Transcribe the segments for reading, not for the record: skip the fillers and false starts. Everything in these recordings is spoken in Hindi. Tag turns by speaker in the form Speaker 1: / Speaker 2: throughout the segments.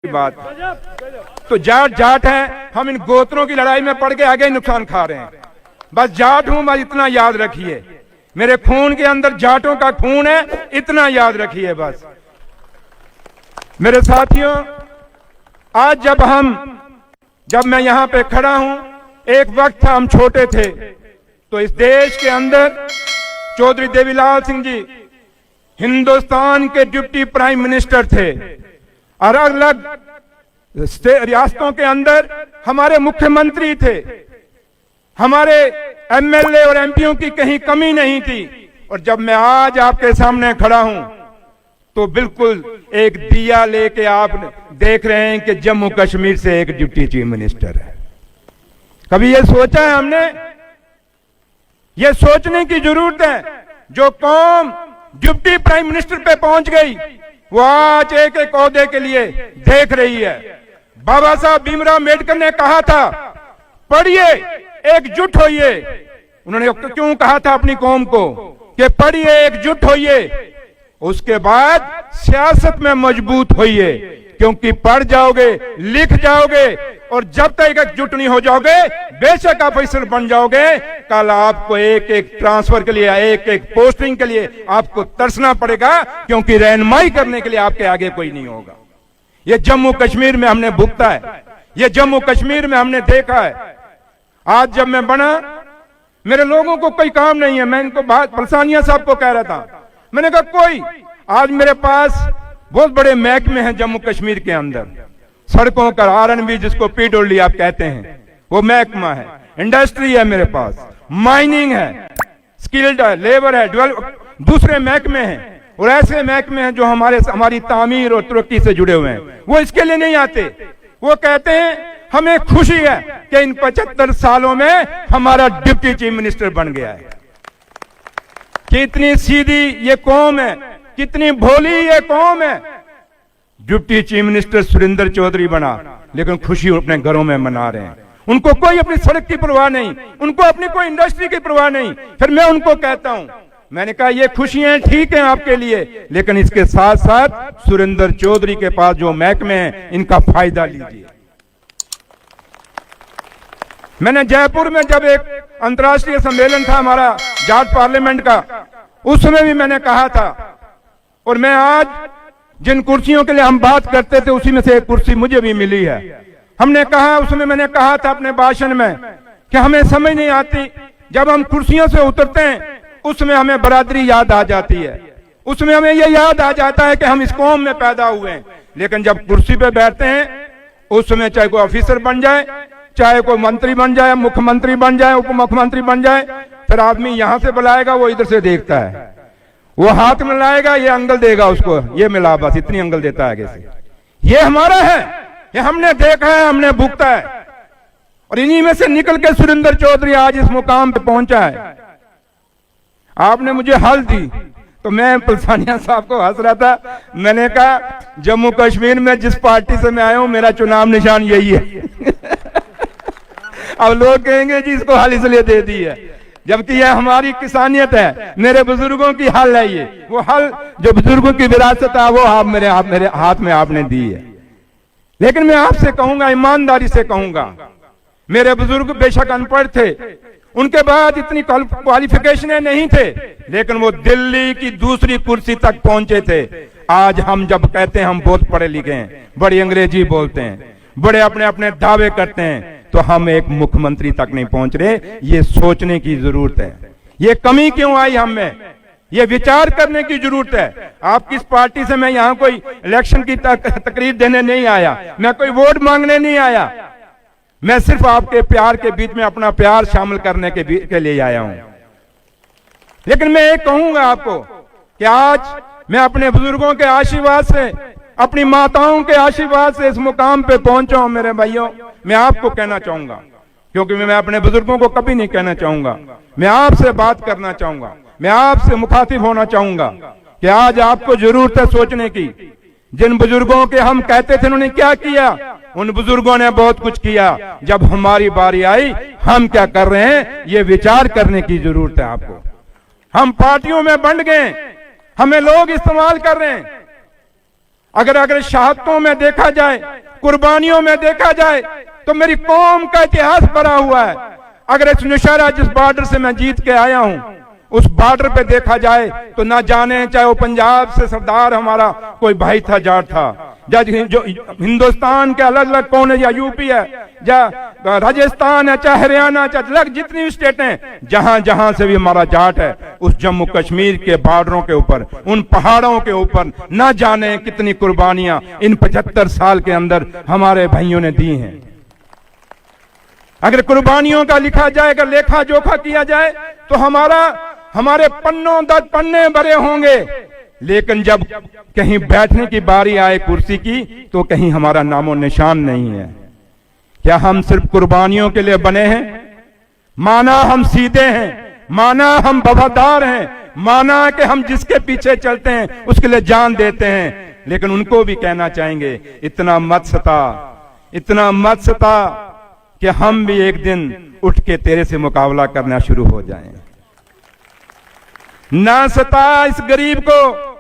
Speaker 1: बात तो जाट जाट है, हम इन गोत्रों की लड़ाई में पड़ के आगे नुकसान खा रहे हैं। बस जाट हूं, बस इतना याद रखिए, मेरे खून के अंदर जाटों का खून है, इतना याद रखिए बस। मेरे साथियों, आज जब मैं यहां पे खड़ा हूं, एक वक्त था हम छोटे थे, तो इस देश के अंदर चौधरी देवीलाल सिंह जी हिंदुस्तान के डिप्टी प्राइम मिनिस्टर थे। अलग अलग रियासतों के अंदर हमारे मुख्यमंत्री थे, हमारे एमएलए और एमपीओ की कहीं कमी नहीं थी। और जब मैं आज आपके सामने खड़ा हूं तो बिल्कुल एक दिया लेके आप देख रहे हैं कि जम्मू कश्मीर से एक डिप्टी चीफ मिनिस्टर है। कभी ये सोचा है हमने? ये सोचने की जरूरत है। जो कौम डिप्टी प्राइम मिनिस्टर पे पहुंच गई, वो आज एक एक ओहदे के लिए देख रही है। बाबा साहब भीमराव अम्बेडकर ने कहा था, पढ़िए, एकजुट होइए। उन्होंने क्यों कहा था अपनी कौम को कि पढ़िए, एकजुट होइए, उसके बाद सियासत में मजबूत होइए, क्योंकि पढ़ जाओगे, लिख जाओगे और जब तक एकजुट नहीं हो जाओगे, बेशक आप ऑफिसर बन जाओगे, कल आपको एक एक ट्रांसफर के लिए, एक एक पोस्टिंग के लिए आपको तरसना पड़ेगा, क्योंकि रहनुमाई करने के लिए आपके आगे कोई नहीं होगा। ये जम्मू कश्मीर में हमने भुगता है, ये जम्मू कश्मीर में हमने देखा है। आज जब मैं बना, मेरे लोगों को कोई काम नहीं है। मैं इनको बात पलसानिया साहब को कह रहा था, मैंने कहा कोई, आज मेरे पास बहुत बड़े महकमे हैं जम्मू कश्मीर के अंदर, सड़कों का आरएनबी जिसको पीडब्ल्यूडी आप कहते हैं, वो महकमा है, इंडस्ट्री है मेरे पास, माइनिंग है, स्किल्ड है, लेबर है, दूसरे महकमे हैं, और ऐसे महकमे हैं जो हमारी तामीर और तरक्की से जुड़े हुए हैं। वो इसके लिए नहीं आते, वो कहते हैं हमें खुशी है कि इन 75 सालों में हमारा डिप्टी चीफ मिनिस्टर बन गया है। कितनी सीधी ये कौम है, कितनी भोली ये कौम है। Deputy chief minister Surendra Chaudhary बना, लेकिन खुशी अपने घरों में मना रहे हैं। उनको कोई अपनी सड़क की परवाह नहीं, उनको अपनी कोई इंडस्ट्री की परवाह नहीं। फिर मैं उनको कहता हूं, मैंने कहा ये खुशियां ठीक हैं आपके लिए, लेकिन इसके साथ साथ सुरेंद्र चौधरी के पास जो महकमे हैं, इनका फायदा लीजिए। मैंने जयपुर में जब एक अंतर्राष्ट्रीय सम्मेलन था हमारा जाट पार्लियामेंट का, उस समय भी मैंने कहा था, और मैं आज जिन कुर्सियों के लिए हम बात करते थे, उसी में से एक कुर्सी मुझे भी मिली है। हमने कहा, उसमें मैंने कहा था अपने भाषण में कि हमें समझ नहीं आती, जब हम कुर्सियों से उतरते हैं उसमें हमें बरादरी याद आ जाती है, उसमें हमें यह याद आ जाता है कि हम इस कौम में पैदा हुए हैं। लेकिन जब कुर्सी पे बैठते हैं, उसमें चाहे कोई ऑफिसर बन जाए, चाहे कोई मंत्री बन जाए, मुख्यमंत्री बन जाए, उप मुख्यमंत्री बन जाए, फिर आदमी यहां से बुलाएगा, वो इधर से देखता है, वो हाथ मिलाएगा, ये अंगल देगा उसको, ये मिला, बस इतनी अंगल देता है आगे से। ये हमारा है, ये हमने देखा है, हमने भुगता है, और इन्हीं में से निकल के सुरेंद्र चौधरी आज इस मुकाम पे पहुंचा है। आपने मुझे हल दी तो मैं पलसानिया साहब को हंस रहा था, मैंने कहा जम्मू कश्मीर में जिस पार्टी से मैं आया हूं, मेरा चुनाव निशान यही है। अब लोग कहेंगे जी इसको हल इसलिए दे दी है, जबकि यह हमारी किसानियत है, मेरे बुजुर्गों की हल है। ये वो हल जो बुजुर्गों की विरासत है, वो आप मेरे हाथ में आपने दी है। लेकिन मैं आपसे कहूंगा, ईमानदारी से कहूंगा, मेरे बुजुर्ग बेशक अनपढ़ थे, उनके बाद इतनी क्वालिफिकेशनें नहीं थे, लेकिन वो दिल्ली की दूसरी कुर्सी तक पहुंचे थे। आज हम जब कहते हैं हम बहुत पढ़े लिखे हैं, बड़ी अंग्रेजी बोलते हैं, बड़े अपने अपने दावे करते हैं, तो हम एक मुख्यमंत्री तक नहीं पहुंच रहे। ये सोचने की जरूरत है, ये कमी क्यों आई हम में, ये विचार करने की जरूरत है। आप किस पार्टी से, मैं यहां कोई इलेक्शन की तकरीर देने नहीं आया, मैं कोई वोट मांगने नहीं आया, मैं सिर्फ आपके प्यार के बीच में अपना प्यार शामिल करने के लिए आया हूं। लेकिन मैं एक कहूंगा आपको कि आज मैं अपने बुजुर्गों के आशीर्वाद से, अपनी माताओं के आशीर्वाद से इस मुकाम पे पहुंचा हूं। मेरे भाइयों, मैं आपको कहना चाहूंगा, क्योंकि मैं अपने बुजुर्गों को कभी नहीं कहना चाहूंगा, मैं आपसे बात करना चाहूंगा, मैं आपसे मुखातिब होना चाहूंगा कि आज आपको जरूरत है सोचने की। जिन बुजुर्गों के हम कहते थे उन्होंने क्या किया, उन बुजुर्गों ने बहुत कुछ किया। जब हमारी बारी आई, हम क्या कर रहे हैं, ये विचार करने की जरूरत है आपको। हम पार्टियों में बंट गए, हमें लोग इस्तेमाल कर रहे हैं। अगर शहादतों में देखा जाए, कुर्बानियों में देखा जाए, तो मेरी कौम का इतिहास भरा हुआ है। अगर इस नौशहरा जिस बॉर्डर से मैं जीत के आया हूं, उस बॉर्डर पे देखा जाए तो ना जाने चाहे वो पंजाब से सरदार हमारा कोई भाई था, जाट था, जो हिंदुस्तान के अलग अलग कोने, या यूपी है, या राजस्थान है, चाहे हरियाणा, चाहे अलग जितनी भी स्टेट हैं, जहां जहां से भी हमारा जाट है, उस जम्मू कश्मीर के बॉर्डरों के ऊपर, उन पहाड़ों के ऊपर ना जाने कितनी कुर्बानियां इन 75 साल के अंदर हमारे भाइयों ने दी हैं। अगर कुर्बानियों का लिखा जाए, अगर लेखा जोखा किया जाए, तो हमारे पन्नों 10 पन्ने भरे होंगे, लेकिन जब कहीं बैठने की बारी आए कुर्सी की, तो कहीं हमारा नामो निशान नहीं है। क्या हम सिर्फ कुर्बानियों के लिए बने हैं? माना हम सीधे हैं, माना हम वफादार हैं, माना कि हम जिसके पीछे चलते हैं उसके लिए जान देते हैं, लेकिन उनको भी कहना चाहेंगे, इतना मत सता कि हम भी एक दिन उठ के तेरे से मुकाबला करना शुरू हो जाएं। ना सता इस गरीब को,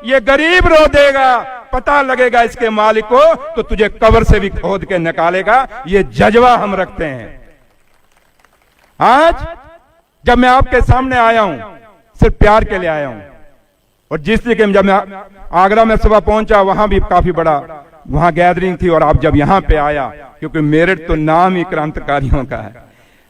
Speaker 1: ये गरीब रो देगा, पता लगेगा इसके मालिक को तो तुझे कब्र से भी खोद के निकालेगा। ये जज्बा हम रखते हैं। आज जब मैं आपके सामने आया हूं, सिर्फ प्यार के लिए आया हूं। और जिस जगह जब मैं आगरा में सुबह पहुंचा, वहां भी काफी बड़ा वहां गैदरिंग थी, और आप जब यहां पे आया, क्योंकि मेरठ तो नाम ही क्रांतिकारियों का है,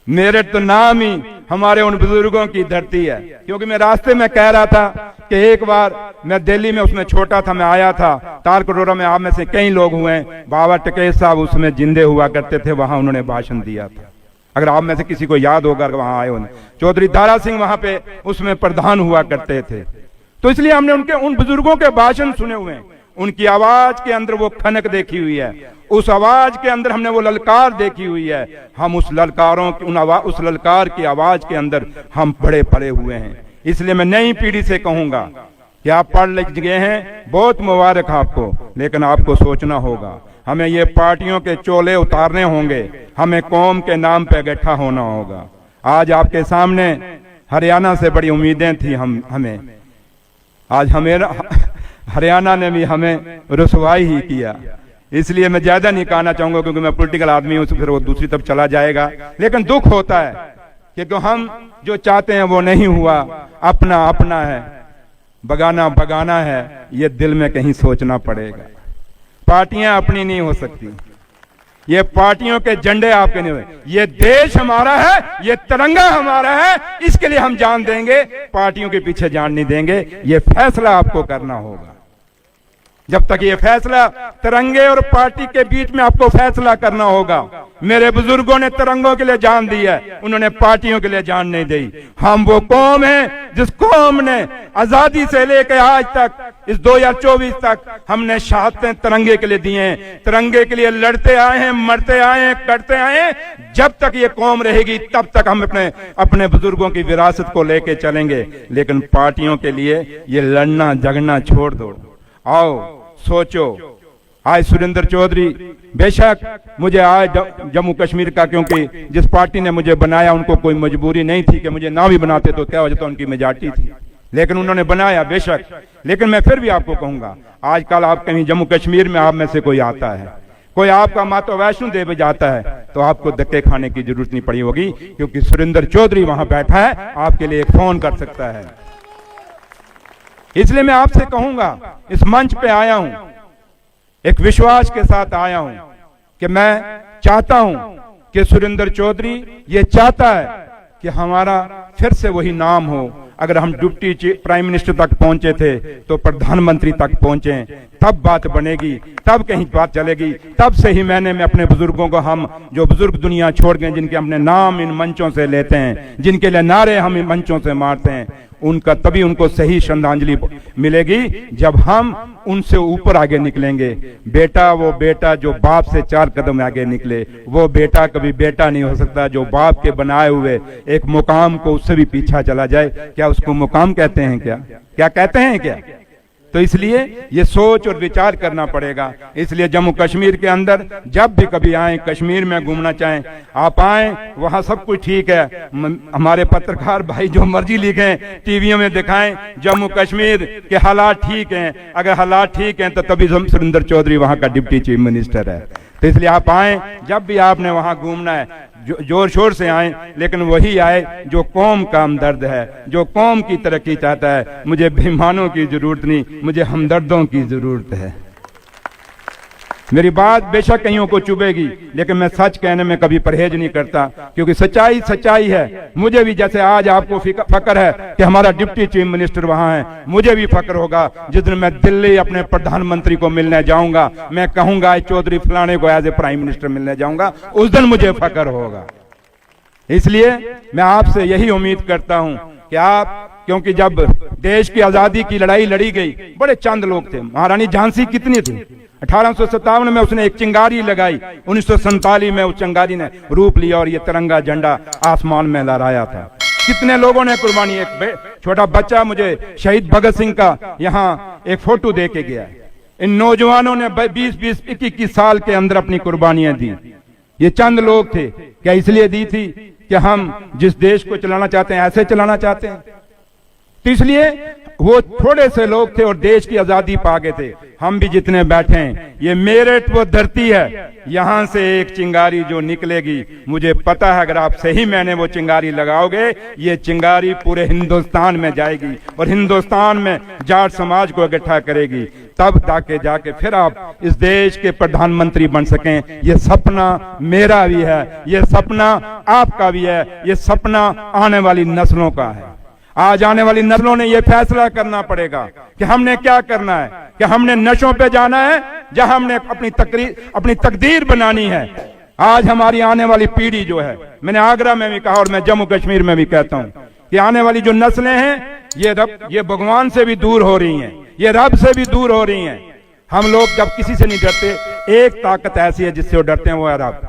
Speaker 1: मेरठ तो नाम ही हमारे उन बुजुर्गों की धरती है। क्योंकि मैं रास्ते में कह रहा था कि एक बार मैं दिल्ली में, उसमें छोटा था, मैं आया था तारकटोरा में, आप में से कई लोग हुए, बाबा टिकैत साहब उसमें जिंदे हुआ करते थे, वहां उन्होंने भाषण दिया था, अगर आप में से किसी को याद होगा, वहां आए होंगे। चौधरी दारा सिंह वहां पे उसमें प्रधान हुआ करते थे। तो इसलिए हमने उन बुजुर्गों के भाषण सुने हुए हैं, उनकी आवाज के अंदर वो खनक देखी हुई है, उस आवाज के अंदर हमने वो ललकार देखी हुई है। हम उस उस ललकार की आवाज के अंदर हम बड़े पड़े हुए हैं। इसलिए मैं नई पीढ़ी से कहूंगा कि आप पढ़ लिख गए हैं, बहुत मुबारक आपको, लेकिन आपको सोचना होगा। हमें ये पार्टियों के चोले उतारने होंगे, हमें कौम के नाम पे इकट्ठा होना होगा। आज आपके सामने हरियाणा से बड़ी उम्मीदें थी हमें, आज हरियाणा ने भी हमें रुसवाई ही किया। इसलिए मैं ज्यादा नहीं कहना चाहूंगा, क्योंकि मैं पॉलिटिकल आदमी हूं, फिर वो दूसरी तरफ चला जाएगा। लेकिन दुख होता है क्योंकि हम जो चाहते हैं वो नहीं हुआ। अपना अपना है, बगाना बगाना है, ये दिल में कहीं सोचना पड़ेगा। पार्टियां अपनी नहीं हो सकती, ये पार्टियों के झंडे आपके नहीं हुए। ये देश हमारा है, ये तिरंगा हमारा है, इसके लिए हम जान देंगे, पार्टियों के पीछे जान नहीं देंगे। ये फैसला आपको करना होगा। जब तक ये फैसला तिरंगे और पार्टी के बीच में आपको फैसला करना होगा। मेरे बुजुर्गों ने तिरंगों के लिए जान दी है, उन्होंने पार्टियों के लिए जान नहीं दी। हम वो कौम है जिस कौम ने आजादी से लेकर आज तक, इस 2024 तक, हमने शहादतें तिरंगे के लिए दी हैं। तिरंगे के लिए लड़ते आए हैं, मरते आए हैं, कटते आए हैं। जब तक ये कौम रहेगी तब तक हम अपने बुजुर्गों की विरासत को लेके चलेंगे। लेकिन पार्टियों के लिए ये लड़ना झगड़ना छोड़ दो। आओ सोचो। आज सुरेंद्र चौधरी, बेशक मुझे आज जम्मू कश्मीर का, क्योंकि जिस पार्टी ने मुझे बनाया उनको कोई मजबूरी नहीं थी कि मुझे ना भी बनाते तो क्या हो जाता, उनकी मेजॉरिटी थी, लेकिन उन्होंने बनाया बेशक। लेकिन मैं फिर भी आपको कहूंगा, आजकल आप कहीं जम्मू कश्मीर में आप में से कोई आता है, कोई आपका माता वैष्णो देवी जाता है, तो आपको धक्के खाने की जरूरत नहीं पड़ी होगी, क्योंकि सुरेंद्र चौधरी वहां बैठा है, आपके लिए एक फोन कर सकता है। इसलिए मैं आपसे कहूंगा, इस मंच पे आया हूं, एक विश्वास के साथ आया हूं कि मैं चाहता हूं कि सुरेंद्र चौधरी ये चाहता है कि हमारा फिर से वही नाम हो। अगर हम डिप्टी प्राइम मिनिस्टर तक पहुंचे थे तो प्रधानमंत्री तक पहुंचे, तब बात बनेगी, तब कहीं बात चलेगी। तब से ही मैं अपने बुजुर्गों को, हम जो बुजुर्ग दुनिया छोड़ गए, जिनके अपने नाम इन मंचों से लेते हैं, जिनके लिए नारे हम इन मंचों से मारते हैं, उनका तभी उनको सही श्रद्धांजलि मिलेगी जब हम उनसे ऊपर आगे निकलेंगे। बेटा, वो बेटा जो बाप से 4 कदम आगे निकले, वो बेटा कभी बेटा नहीं हो सकता जो बाप के बनाए हुए एक मुकाम को उससे भी पीछा चला जाए। क्या उसको मुकाम कहते हैं? क्या कहते हैं? तो इसलिए ये सोच और विचार करना पड़ेगा। इसलिए जम्मू कश्मीर के अंदर जब भी कभी आए, कश्मीर में घूमना चाहें आप आए, वहां सब कुछ ठीक है। हमारे पत्रकार भाई जो मर्जी लिखें, टीवियों में दिखाएं, जम्मू कश्मीर के हालात ठीक हैं। अगर हालात ठीक हैं तो तभी सुरेंद्र चौधरी वहां का डिप्टी चीफ मिनिस्टर है। तो इसलिए आप आए, जब भी आपने वहां घूमना है जोर शोर से आए, लेकिन वही आए जो कौम का हमदर्द है, जो कौम की तरक्की चाहता है। मुझे बेईमानों की जरूरत नहीं, मुझे हमदर्दों की जरूरत है। मेरी बात बेशक कईयों को चुभेगी, लेकिन मैं सच कहने में कभी परहेज नहीं करता, क्योंकि सच्चाई सच्चाई है। मुझे भी जैसे आज आपको फक्र है कि हमारा डिप्टी चीफ मिनिस्टर वहां है, मुझे भी फक्र होगा जिस दिन मैं दिल्ली अपने प्रधानमंत्री को मिलने जाऊंगा, मैं कहूंगा चौधरी फलाने को एज ए प्राइम मिनिस्टर मिलने जाऊंगा, उस दिन मुझे फक्र होगा। इसलिए मैं आपसे यही उम्मीद करता हूं कि आप, क्योंकि जब देश की आजादी की लड़ाई लड़ी गई बड़े चंद लोग थे। महारानी झांसी कितनी थी? 1857 में उसने एक चिंगारी लगाई, 1947 में उस चिंगारी ने रूप लिया और ये तिरंगा झंडा आसमान में लहराया था। कितने लोगों ने कुर्बानी, एक छोटा बच्चा मुझे शहीद भगत सिंह का यहाँ एक फोटो दे के गया। इन नौजवानों ने 20-20, 21 साल के अंदर अपनी कुर्बानियां दी। ये चंद लोग थे, क्या इसलिए दी थी कि हम जिस देश को चलाना चाहते हैं ऐसे चलाना चाहते हैं? तो इसलिए वो थोड़े से लोग थे और देश की आजादी पा गए थे। हम भी जितने बैठे हैं, ये मेरठ वो धरती है, यहां से एक चिंगारी जो निकलेगी, मुझे पता है अगर आप सही मैंने वो चिंगारी लगाओगे, ये चिंगारी पूरे हिंदुस्तान में जाएगी और हिंदुस्तान में जाट समाज को इकट्ठा करेगी। तब जाके फिर आप इस देश के प्रधानमंत्री बन सकें। ये सपना मेरा भी है, ये सपना आपका भी है, ये सपना आने वाली नस्लों का है। आज आने वाली नस्लों ने यह फैसला करना पड़ेगा कि हमने क्या करना है, कि हमने नशों पे जाना है, जहां हमने अपनी तकदीर बनानी है। आज हमारी आने वाली पीढ़ी जो है, मैंने आगरा में भी कहा और मैं जम्मू कश्मीर में भी कहता हूं कि आने वाली जो नस्लें हैं ये भगवान से भी दूर हो रही हैं, ये रब से भी दूर हो रही हैं। हम लोग जब किसी से नहीं डरते, एक ताकत ऐसी है जिससे वो डरते हैं, वो है रब।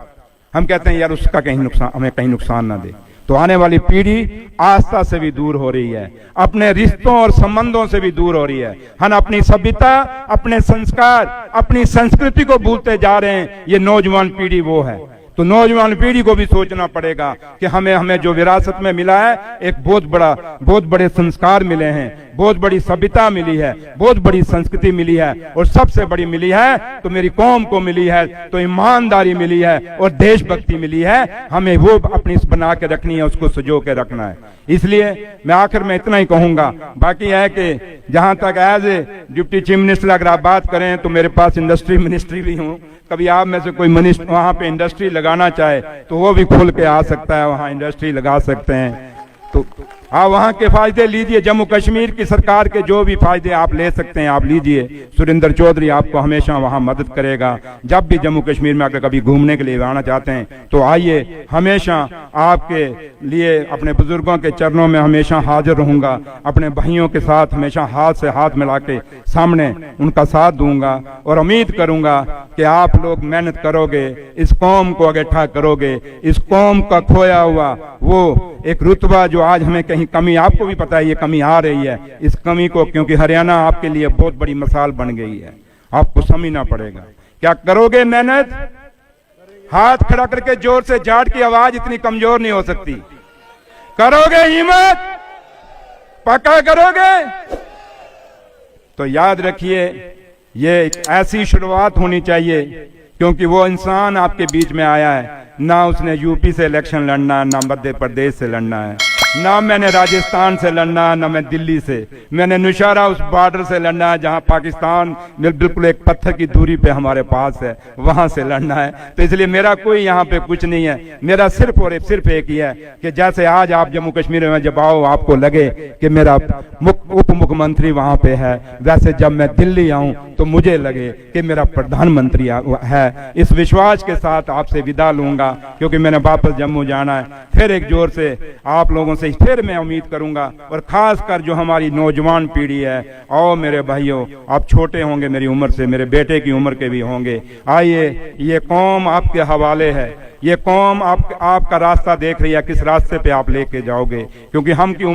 Speaker 1: हम कहते हैं यार उसका कहीं नुकसान, हमें कहीं नुकसान ना दे। तो आने वाली पीढ़ी आस्था से भी दूर हो रही है, अपने रिश्तों और संबंधों से भी दूर हो रही है। हम अपनी सभ्यता, अपने संस्कार, अपनी संस्कृति को भूलते जा रहे हैं। ये नौजवान पीढ़ी वो है। तो नौजवान पीढ़ी को भी सोचना पड़ेगा कि हमें जो विरासत में मिला है, एक बहुत बड़े संस्कार मिले हैं, बहुत बड़ी सभ्यता मिली है, बहुत बड़ी संस्कृति मिली है, और सबसे बड़ी मिली है तो मेरी कौम को मिली है, तो ईमानदारी मिली है और देशभक्ति मिली है। हमें वो अपनी बना के रखनी है, उसको सजो के रखना है। इसलिए मैं आखिर में इतना ही कहूंगा। बाकी है कि जहां तक as a deputy chief minister अगर आप बात करें तो मेरे पास इंडस्ट्री मिनिस्ट्री भी हूँ। कभी आप में से कोई मिनिस्टर वहां पे इंडस्ट्री लगाना चाहे तो वो भी खुल के आ सकता है, वहां इंडस्ट्री लगा सकते हैं। तो आप वहां के फायदे लीजिए, जम्मू कश्मीर की सरकार के जो भी फायदे आप ले सकते हैं आप लीजिए। सुरेंद्र चौधरी आपको हमेशा वहां मदद करेगा। जब भी जम्मू कश्मीर में अगर कभी घूमने के लिए आना चाहते हैं तो आइए, हमेशा आपके लिए अपने बुजुर्गों के चरणों में हमेशा हाजिर रहूंगा। अपने भाइयों के साथ हमेशा हाथ से हाथ मिला के सामने उनका साथ दूंगा और उम्मीद करूंगा कि आप लोग मेहनत करोगे, इस कौम को इकट्ठा करोगे, इस कौम का खोया हुआ वो एक रुतबा जो आज हमें कहीं कमी, आपको भी पता है ये कमी आ रही है, इस कमी को, क्योंकि हरियाणा आपके लिए बहुत बड़ी मिसाल बन गई है, आपको समझना पड़ेगा। क्या करोगे मेहनत? हाथ खड़ा करके जोर से, जाट की आवाज इतनी कमजोर नहीं हो सकती। करोगे हिम्मत? पक्का करोगे? तो याद रखिए ये एक ऐसी शुरुआत होनी चाहिए, क्योंकि वो इंसान आपके बीच में आया है, ना उसने यूपी से इलेक्शन लड़ना, ना मध्य प्रदेश से लड़ना है, ना मैंने राजस्थान से लड़ना, ना मैं दिल्ली से, मैंने नौशहरा उस बॉर्डर से लड़ना है जहां पाकिस्तान बिल्कुल एक पत्थर की दूरी पे हमारे पास है, वहां से लड़ना है। तो इसलिए मेरा कोई यहाँ पे कुछ नहीं है, मेरा सिर्फ और सिर्फ एक ही है कि जैसे आज आप जम्मू कश्मीर में जब आओ आपको लगे कि मेरा उप मुख्यमंत्री वहां पे है, वैसे जब मैं दिल्ली आऊं तो मुझे लगे कि मेरा प्रधानमंत्री है। इस विश्वास के साथ आपसे विदा लूंगा, क्योंकि मैंने वापस जम्मू जाना है। फिर एक जोर से आप लोगों से फिर मैं उम्मीद करूंगा, और खास कर जो हमारी नौजवान पीढ़ी है, आओ मेरे भाइयों, आप छोटे होंगे मेरी उम्र से, मेरे बेटे की उम्र के भी होंगे, आइए, ये कौम आपके हवाले है, ये कौम आपका रास्ता देख रही है, किस रास्ते पे आप लेके जाओगे, क्योंकि हम की उम्र